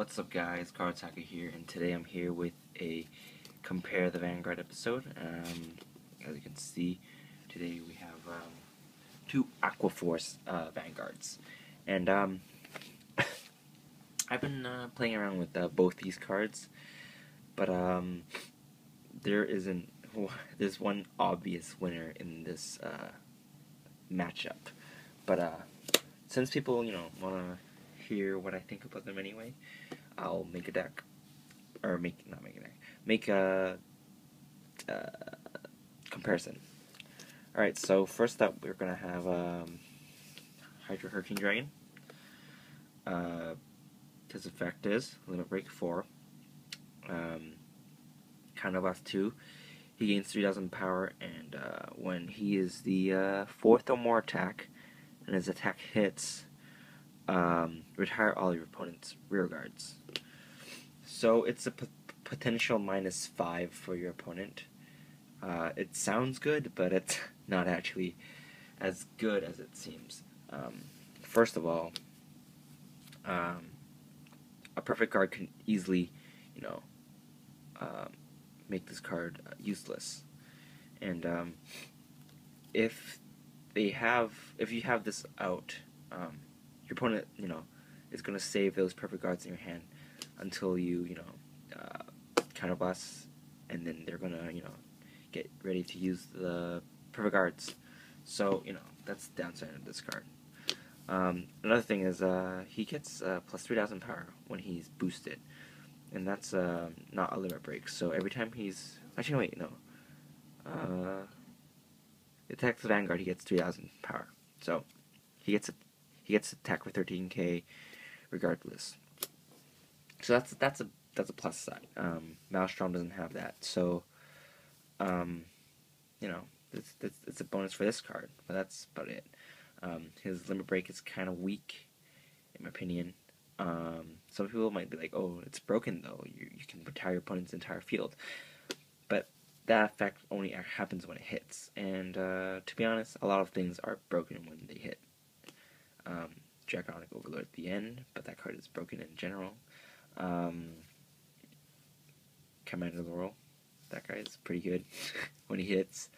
What's up guys, Card Attacker here, and today I'm here with a Compare the Vanguard episode. As you can see, today we have two Aqua Force Vanguards. And I've been playing around with both these cards, but there's one obvious winner in this matchup. But since people, want to hear what I think about them anyway, I'll make a deck, or make a comparison. Alright, so first up we're gonna have Hydra Hurricane Dragon. His effect is Limit Break 4, Counterblast 2. He gains 3,000 power, and when he is the 4th or more attack, and his attack hits, retire all your opponent's rear guards. So it's a potential -5 for your opponent. It sounds good, but it's not actually as good as it seems. First of all, a perfect card can easily, make this card useless. And if you have this out, your opponent, is going to save those perfect guards in your hand until you, counterblast, and then they're going to, get ready to use the perfect guards. So, that's the downside of this card. Another thing is, he gets plus 3,000 power when he's boosted, and that's not a limit break. So every time he's, actually wait, no, attacks the Vanguard, he gets 3,000 power. So he gets attack for 13k regardless. So that's a plus side. Maelstrom doesn't have that, so it's a bonus for this card, but that's about it. His limit break is kind of weak, in my opinion. Some people might be like, "Oh, it's broken though. You can retire your opponent's entire field," but that effect only happens when it hits. And to be honest, a lot of things are broken when they hit. Draconic Overlord at the end, but that card is broken in general. Commander Laurel, that guy is pretty good when he hits,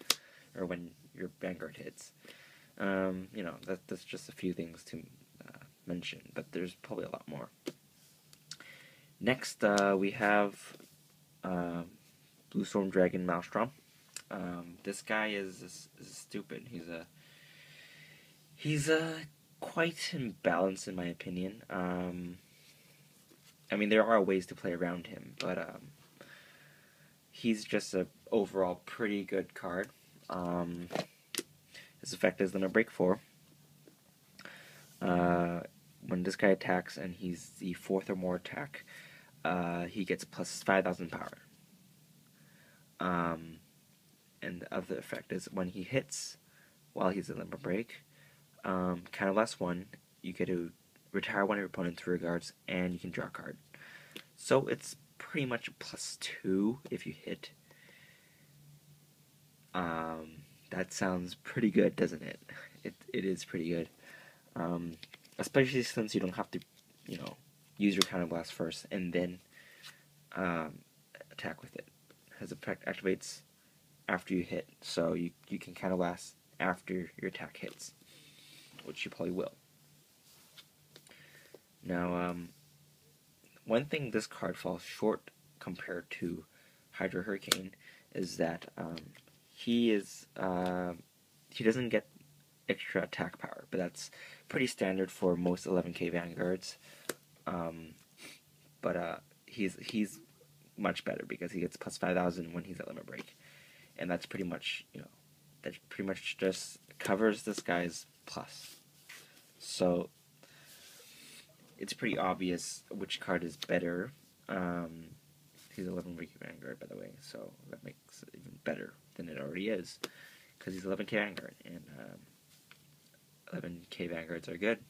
or when your Vanguard hits. That's just a few things to mention, but there's probably a lot more. Next, we have Blue Storm Dragon Maelstrom. This guy is stupid. He's quite imbalanced in my opinion. I mean, there are ways to play around him, but he's just a overall pretty good card. His effect is Limit Break 4. When this guy attacks and he's the 4th or more attack, he gets plus 5,000 power. And the other effect is when he hits while he's in Limit Break, Counterblast 1, you get to retire one of your opponent's rear guards, and you can draw a card. So it's pretty much a +2 if you hit. That sounds pretty good, doesn't it? It is pretty good. Especially since you don't have to, use your Counterblast first and then attack with it. His effect activates after you hit, so you can Counterblast after your attack hits, which you probably will. Now, one thing this card falls short compared to Hydra Hurricane is that he doesn't get extra attack power, but that's pretty standard for most 11k Vanguards. But he's much better because he gets plus 5,000 when he's at Limit Break, and that's pretty much just covers this guy's plus. So it's pretty obvious which card is better. He's 11k Vanguard, by the way, so that makes it even better than it already is, because he's 11k Vanguard, and 11k Vanguards are good.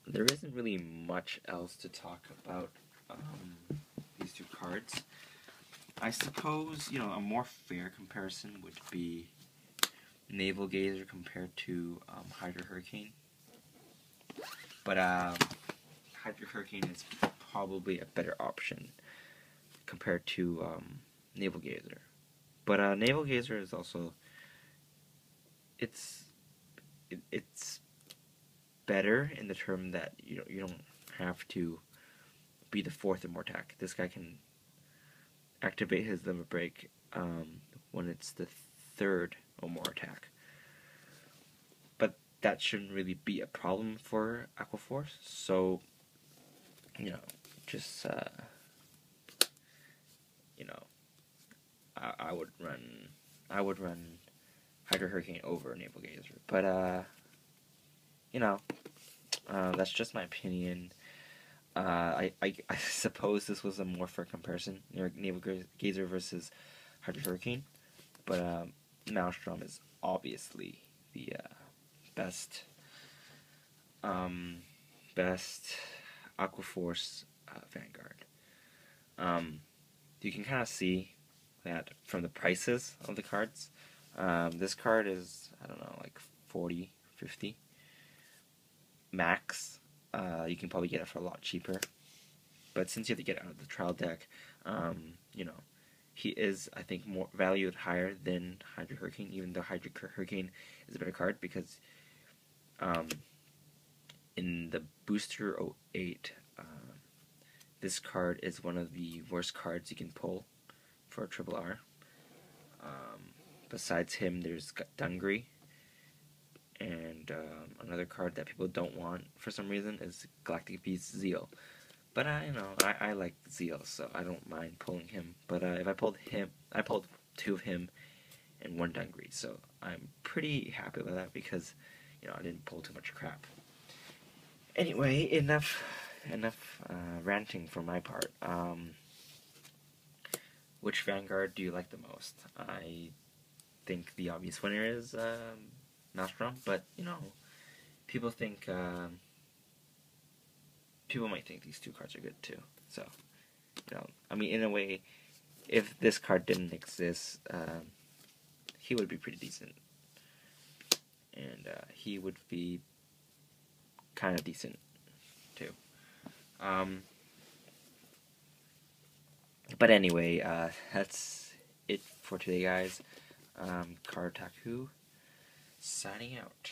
There isn't really much else to talk about these two cards. I suppose, a more fair comparison would be Naval Gazer compared to Hydra Hurricane. But Hydro Hurricane is probably a better option compared to Naval Gazer. But Naval Gazer is also it's better in the term that you don't have to be the fourth or more attack. This guy can activate his limit break when it's the third or more attack. But that shouldn't really be a problem for Aqua Force. So just I would run Hydro Hurricane over Naval Gazer. But that's just my opinion. I suppose this was a more fair comparison, Naval Gazer versus Hydro Hurricane, but Maelstrom is obviously the best Aqua Force Vanguard. You can kind of see that from the prices of the cards. This card is, I don't know, like 40, 50 max. You can probably get it for a lot cheaper. But since you have to get it out of the trial deck, he is, I think, more valued higher than Hydro Hurricane, even though Hydro Hurricane is a better card, because in the Booster 08, this card is one of the worst cards you can pull for a Triple R. Besides him, there's Dungry, and another card that people don't want for some reason is Galactic Beast Zeal. But I like Zeal, so I don't mind pulling him. But if I pulled him, I pulled two of him and one Dungry, so I'm pretty happy with that because I didn't pull too much crap. Anyway, enough ranting for my part. Which Vanguard do you like the most? I think the obvious winner is Maelstrom, but people think people might think these two cards are good too. So I mean, in a way, if this card didn't exist, he would be pretty decent, and he would be kind of decent too. But anyway, that's it for today, guys. Kartaku signing out.